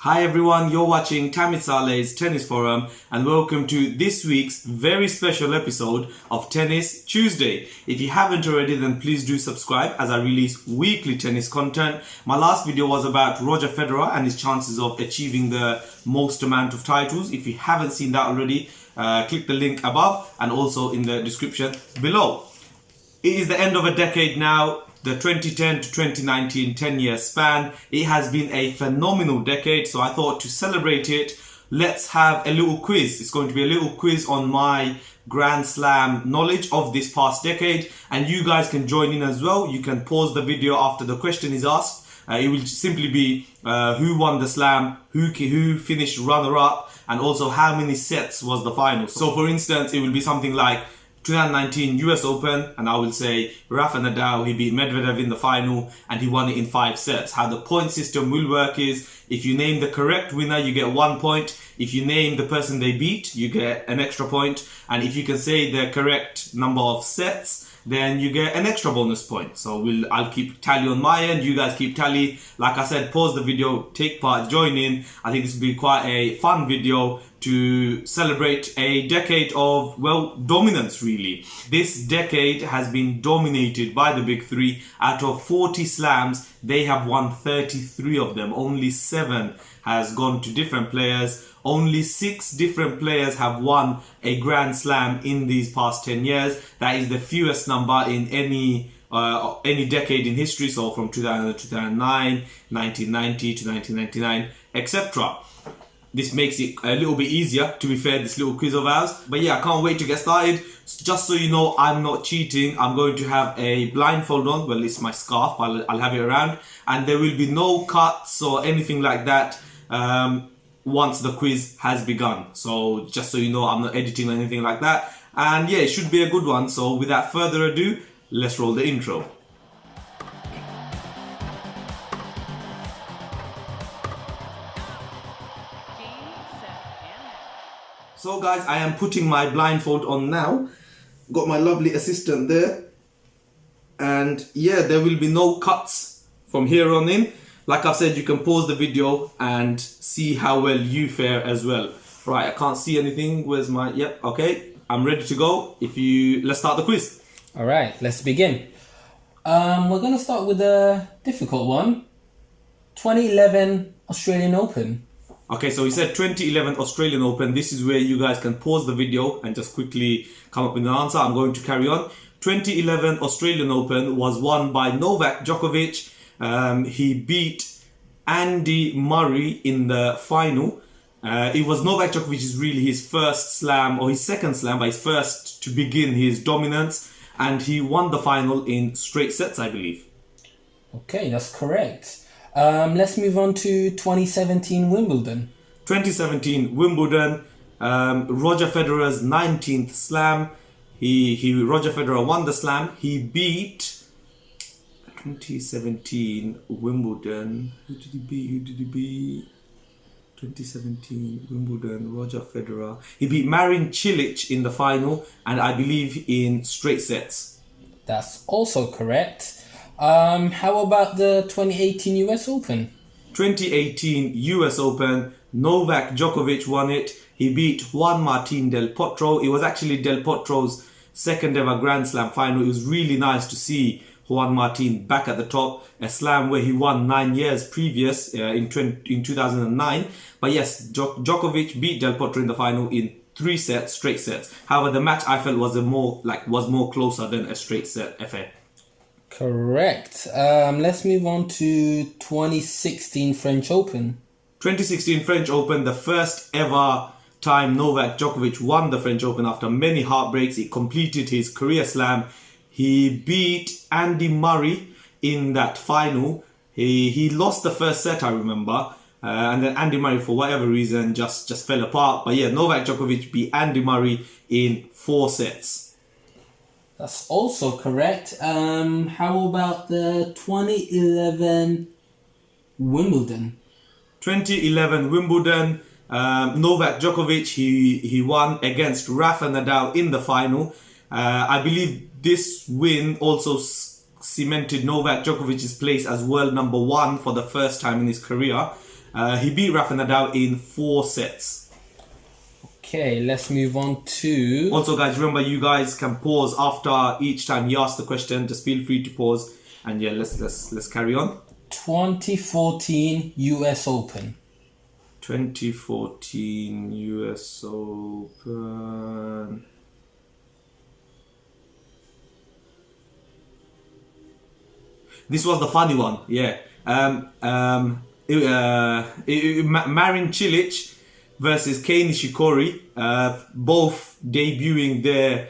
Hi everyone, you're watching Tammy Saleh's Tennis Forum and welcome to this week's very special episode of Tennis Tuesday. If you haven't already, then please do subscribe as I release weekly tennis content. My last video was about Roger Federer and his chances of achieving the most amount of titles. If you haven't seen that already, click the link above and also in the description below. It is the end of a decade now. The 2010 to 2019 10-year span. It has been a phenomenal decade, so I thought to celebrate it, let's have a little quiz. It's going to be a little quiz on my Grand Slam knowledge of this past decade, and you guys can join in as well. You can pause the video after the question is asked. It will simply be who won the slam, who finished runner-up, and also how many sets was the final. So for instance, it will be something like 2019 US Open, and I will say Rafa Nadal, he beat Medvedev in the final and he won it in 5 sets. How the point system will work is, if you name the correct winner, you get 1 point. If you name the person they beat, you get an extra point. And if you can say the correct number of sets, then you get an extra bonus point. So I'll keep tally on my end, you guys keep tally. Like I said, pause the video, take part, join in. I think this will be quite a fun video to celebrate a decade of, well, dominance really. This decade has been dominated by the big three. Out of 40 slams, they have won 33 of them. Only 7 has gone to different players. Only 6 different players have won a Grand Slam in these past 10 years. That is the fewest number in any decade in history. So from 2000 to 2009, 1990 to 1999, etc. This makes it a little bit easier, to be fair, this little quiz of ours. But yeah, I can't wait to get started. Just so you know, I'm not cheating. I'm going to have a blindfold on. Well, it's my scarf. I'll have it around. And there will be no cuts or anything like that once the quiz has begun. So just so you know, I'm not editing or anything like that. And yeah, it should be a good one. So without further ado, let's roll the intro. So guys, I am putting my blindfold on now. Got my lovely assistant there. And yeah, there will be no cuts from here on in. Like I've said, you can pause the video and see how well you fare as well. Right, I can't see anything. Where's my... Yep, okay. I'm ready to go. Let's start the quiz. All right, let's begin. We're going to start with a difficult one. 2011 Australian Open. Okay, so he said 2011 Australian Open. This is where you guys can pause the video and just quickly come up with an answer. I'm going to carry on. 2011 Australian Open was won by Novak Djokovic. He beat Andy Murray in the final. It was Novak Djokovic's really his first slam, or his second slam, but his first to begin his dominance. And he won the final in straight sets, I believe. Okay, that's correct. Let's move on to 2017 Wimbledon. 2017 Wimbledon, Roger Federer's 19th slam. Roger Federer won the slam. He beat 2017 Wimbledon. Who did he beat? 2017 Wimbledon, Roger Federer. He beat Marin Cilic in the final, and I believe in straight sets. That's also correct. How about the 2018 US Open? 2018 US Open, Novak Djokovic won it. He beat Juan Martín del Potro. It was actually del Potro's second ever Grand Slam final. It was really nice to see Juan Martín back at the top. A slam where he won 9 years previous in 2009. But yes, Djokovic beat del Potro in the final in 3 sets, straight sets. However, the match I felt was more closer than a straight set affair. Correct. Let's move on to 2016 French Open. 2016 French Open, the first ever time Novak Djokovic won the French Open after many heartbreaks. He completed his career slam. He beat Andy Murray in that final. He lost the first set, I remember. And then Andy Murray, for whatever reason, just fell apart. But yeah, Novak Djokovic beat Andy Murray in 4 sets. That's also correct. How about the 2011 Wimbledon? 2011 Wimbledon, Novak Djokovic, he won against Rafa Nadal in the final. I believe this win also cemented Novak Djokovic's place as world number 1 for the first time in his career. He beat Rafa Nadal in 4 sets. Okay, let's move on to... Also, guys, remember you guys can pause after each time he asks the question. Just feel free to pause. And yeah, let's carry on. 2014 US Open. 2014 US Open. This was the funny one, yeah. Marin Cilic versus Kei Nishikori, both debuting their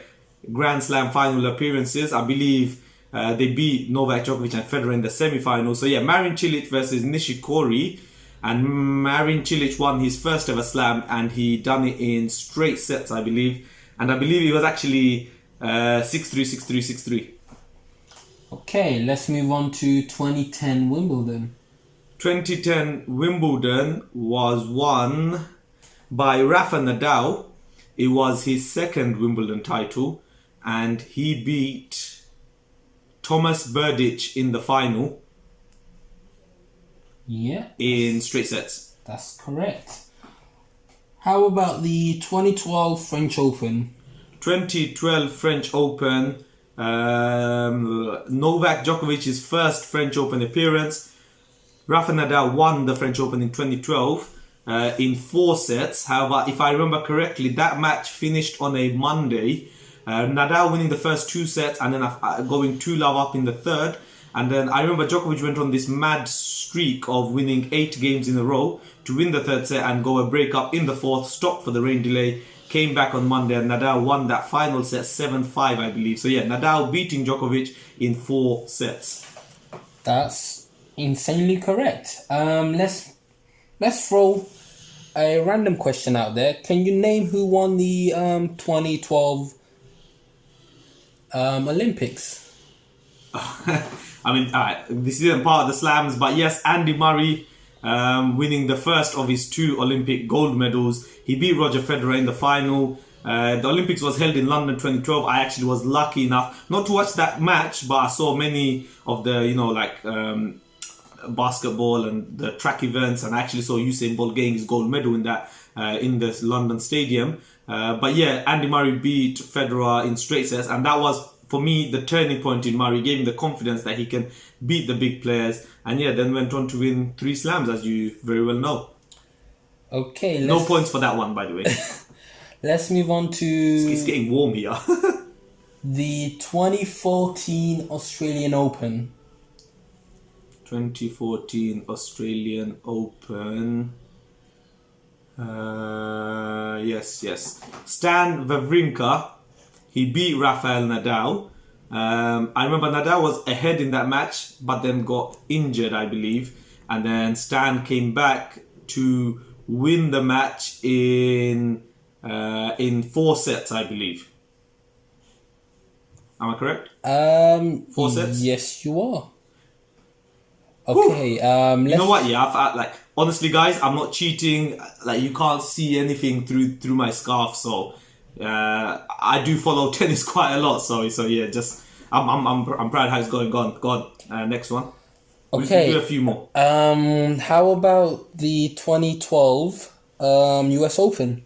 Grand Slam final appearances. I believe they beat Novak Djokovic and Federer in the semi-final. So yeah, Marin Cilic versus Nishikori. And Marin Cilic won his first ever slam, and he done it in straight sets, I believe. And I believe it was actually 6-3, 6-3, 6-3. Okay, let's move on to 2010 Wimbledon. 2010 Wimbledon was won by Rafa Nadal. It was his second Wimbledon title, and he beat Thomas Berdych in the final. Yeah. In straight sets. That's correct. How about the 2012 French Open? 2012 French Open. Novak Djokovic's first French Open appearance. Rafa Nadal won the French Open in 2012 in 4 sets. However, if I remember correctly, that match finished on a Monday. Nadal winning the first 2 sets and then going 2-love up in the third. And then I remember Djokovic went on this mad streak of winning 8 games in a row to win the third set and go a break up in the fourth, stop for the rain delay, came back on Monday, and Nadal won that final set 7-5, I believe. So yeah, Nadal beating Djokovic in 4 sets. That's insanely correct. Let's throw a random question out there. Can you name who won the 2012 Olympics? I mean, this isn't part of the slams, but yes, Andy Murray winning the first of his 2 Olympic gold medals. He beat Roger Federer in the final. The Olympics was held in London 2012. I actually was lucky enough not to watch that match, but I saw many of the, basketball and the track events, and I actually saw Usain Bolt getting his gold medal in that in the London stadium. But yeah, Andy Murray beat Federer in straight sets, and that was, for me, the turning point in Murray. Gave him the confidence that he can beat the big players, and yeah, then went on to win 3 slams, as you very well know. Okay, no points for that one, by the way. Let's move on to... It's getting warm here. The 2014 Australian Open. 2014 Australian Open. Yes. Stan Wawrinka, he beat Rafael Nadal. I remember Nadal was ahead in that match, but then got injured, I believe. And then Stan came back to win the match in 4 sets, I believe. Am I correct? 4 sets? Yes, you are. Okay, you know what? Yeah, honestly, guys, I'm not cheating. Like, you can't see anything through my scarf, so I do follow tennis quite a lot. So yeah, just I'm proud how it's going. Go on. Next one. Okay. We can do a few more. How about the 2012 US Open?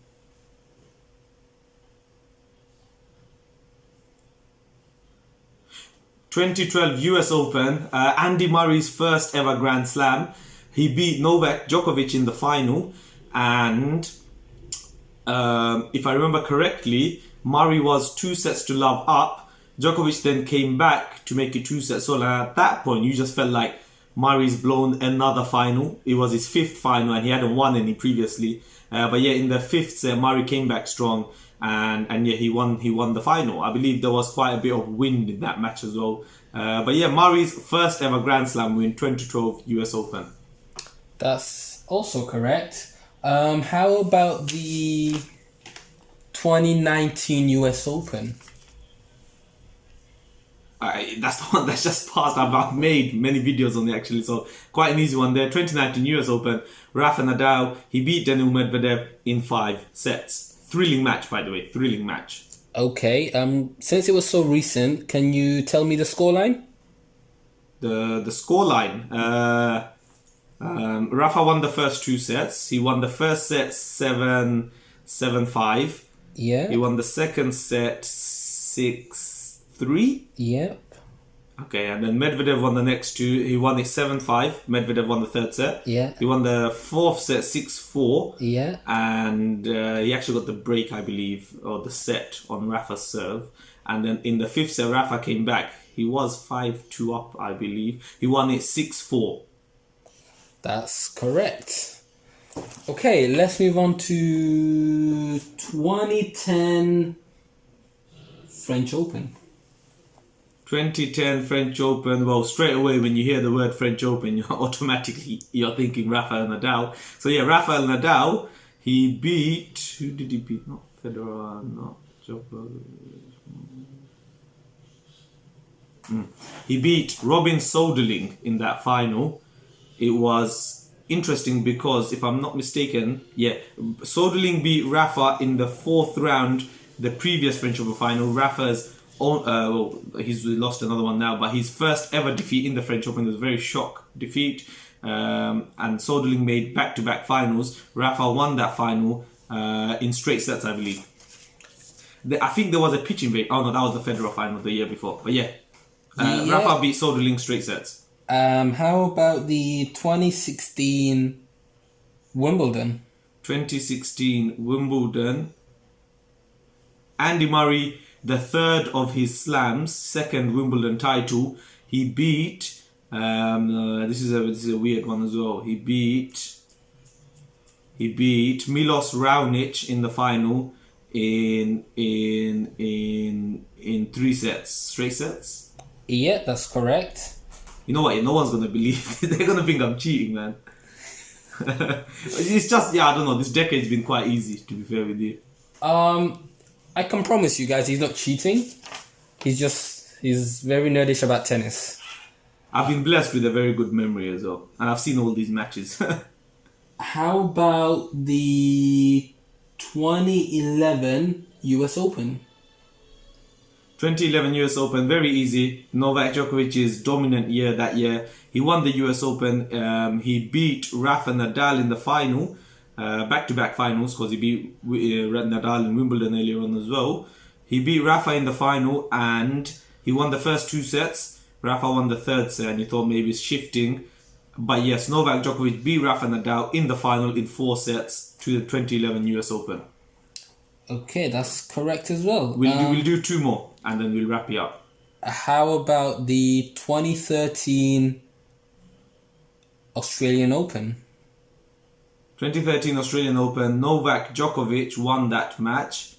'12 US Open, Andy Murray's first ever Grand Slam. He beat Novak Djokovic in the final, and if I remember correctly, Murray was 2-love up. Djokovic then came back to make it 2 sets. So at that point, you just felt like Murray's blown another final. It was his 5th final, and he hadn't won any previously. But yeah, in the 5th set, Murray came back strong. And yeah, he won the final. I believe there was quite a bit of wind in that match as well. But yeah, Murray's first ever Grand Slam win, 2012 US Open. That's also correct. How about the 2019 US Open? That's the one that's just passed. I've made many videos on it actually, so quite an easy one there. 2019 US Open, Rafa Nadal, he beat Daniil Medvedev in 5 sets. Thrilling match, by the way. Thrilling match. Okay. Since it was so recent, can you tell me the scoreline? The scoreline. Rafa won the first 2 sets. He won the first set 7-5. Yeah. He won the second set 6-3. Yep. Okay, and then Medvedev won the next 2. He won it 7-5. Medvedev won the third set. Yeah. He won the fourth set 6-4. Yeah. And he actually got the break, I believe, or the set on Rafa's serve. And then in the fifth set, Rafa came back. He was 5-2 up, I believe. He won it 6-4. That's correct. Okay, let's move on to 2010 French Open. 2010 French Open. Well, straight away when you hear the word French Open, you're thinking Rafael Nadal. So yeah, Rafael Nadal, he beat... Who did he beat? Not Federer, not Djokovic. He beat Robin Soderling in that final. It was interesting because, if I'm not mistaken, Soderling beat Rafa in the 4th round, the previous French Open final. Rafa's he's lost another one now, but his first ever defeat in the French Open was a very shock defeat. And Soderling made back-to-back finals. Rafa won that final in straight sets, I believe. I think there was a pitching break. Oh no, that was the Federer final the year before. But Rafa beat Soderling straight sets. How about the 2016 Wimbledon? 2016 Wimbledon. Andy Murray, the third of his slams, second Wimbledon title. He beat. This is a weird one as well. He beat Milos Raonic in the final in 3 sets, straight sets. Yeah, that's correct. You know what? No one's gonna believe. They're gonna think I'm cheating, man. It's just, I don't know. This decade's been quite easy, to be fair with you. I can promise you guys, he's not cheating. He's very nerdish about tennis. I've been blessed with a very good memory as well, and I've seen all these matches. How about the 2011 US Open? 2011 US Open, very easy. Novak Djokovic's dominant year that year. He won the US Open. He beat Rafa Nadal in the final, back-to-back finals, because he beat Nadal in Wimbledon earlier on as well. He beat Rafa in the final, and he won the first 2 sets. Rafa won the third set, and he thought maybe it's shifting. But yes, Novak Djokovic beat Rafa Nadal in the final in 4 sets to the 2011 US Open. Okay, that's correct as well. We'll do 2 more, and then we'll wrap it up. How about the 2013 Australian Open? 2013 Australian Open, Novak Djokovic won that match.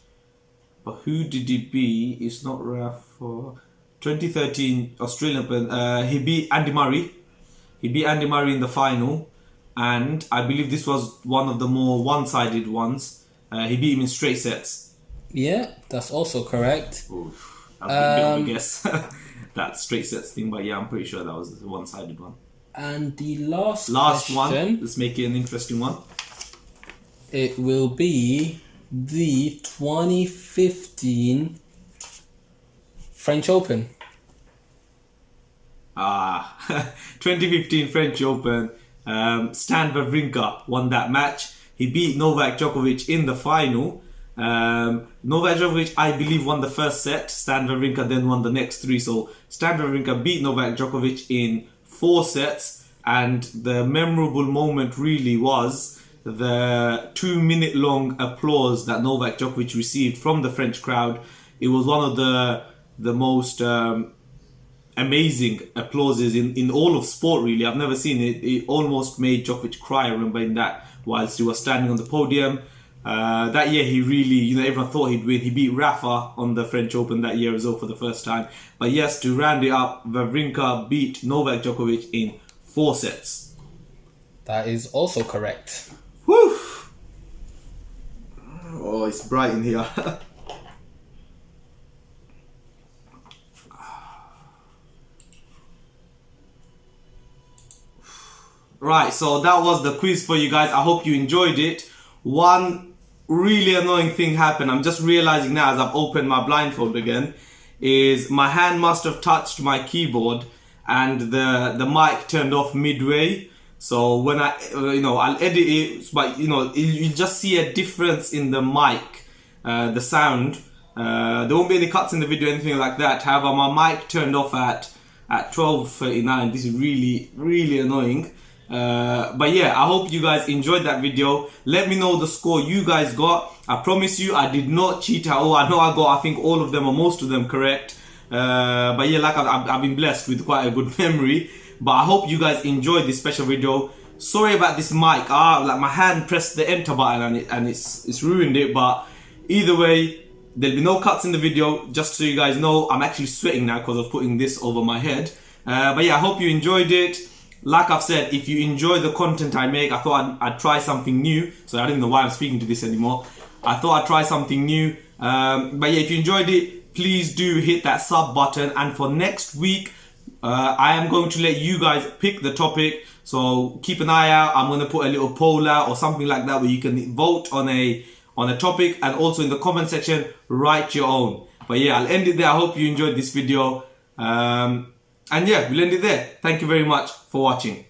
But who did he beat? It's not Rafa. 2013 Australian Open, he beat Andy Murray. He beat Andy Murray in the final. And I believe this was one of the more one-sided ones. He beat him in straight sets. Yeah, that's also correct. Oof, that was a bit of a guess. That straight sets thing, but yeah, I'm pretty sure that was a one-sided one. And the last one, question, let's make it an interesting one. It will be the 2015 French Open. 2015 French Open. Stan Wawrinka won that match. He beat Novak Djokovic in the final. Novak Djokovic, I believe, won the first set. Stan Wawrinka then won the next 3. So Stan Wawrinka beat Novak Djokovic in 4 sets. And the memorable moment really was the 2-minute-long applause that Novak Djokovic received from the French crowd. It was one of the most amazing applauses in all of sport, really. I've never seen it. It almost made Djokovic cry, I remember, in that, whilst he was standing on the podium. That year he really, everyone thought he'd win. He beat Rafa on the French Open that year as well for the first time. But yes, to round it up, Wawrinka beat Novak Djokovic in 4 sets. That is also correct. Whew! Oh, it's bright in here. Right, so that was the quiz for you guys. I hope you enjoyed it. One really annoying thing happened. I'm just realizing now as I've opened my blindfold again, is my hand must have touched my keyboard and the mic turned off midway. So when I'll edit it, but you'll just see a difference in the mic, the sound. There won't be any cuts in the video, anything like that. However, my mic turned off at 12:39. This is really annoying. But yeah, I hope you guys enjoyed that video. Let me know the score you guys got. I promise you I did not cheat at all. I know I got, I think, all of them or most of them correct. But yeah, like I've been blessed with quite a good memory. But I hope you guys enjoyed this special video. Sorry about this mic. Like my hand pressed the enter button and it's ruined it. But either way, there'll be no cuts in the video. Just so you guys know, I'm actually sweating now because I was putting this over my head. But yeah, I hope you enjoyed it. Like I've said, if you enjoy the content I make, I thought I'd try something new. So I don't know why I'm speaking to this anymore. I thought I'd try something new. But yeah, if you enjoyed it, please do hit that sub button. And for next week, I am going to let you guys pick the topic. So keep an eye out. I'm going to put a little poll out or something like that where you can vote on a topic, and also in the comment section write your own. But yeah, I'll end it there. I hope you enjoyed this video. And yeah, we'll end it there. Thank you very much for watching.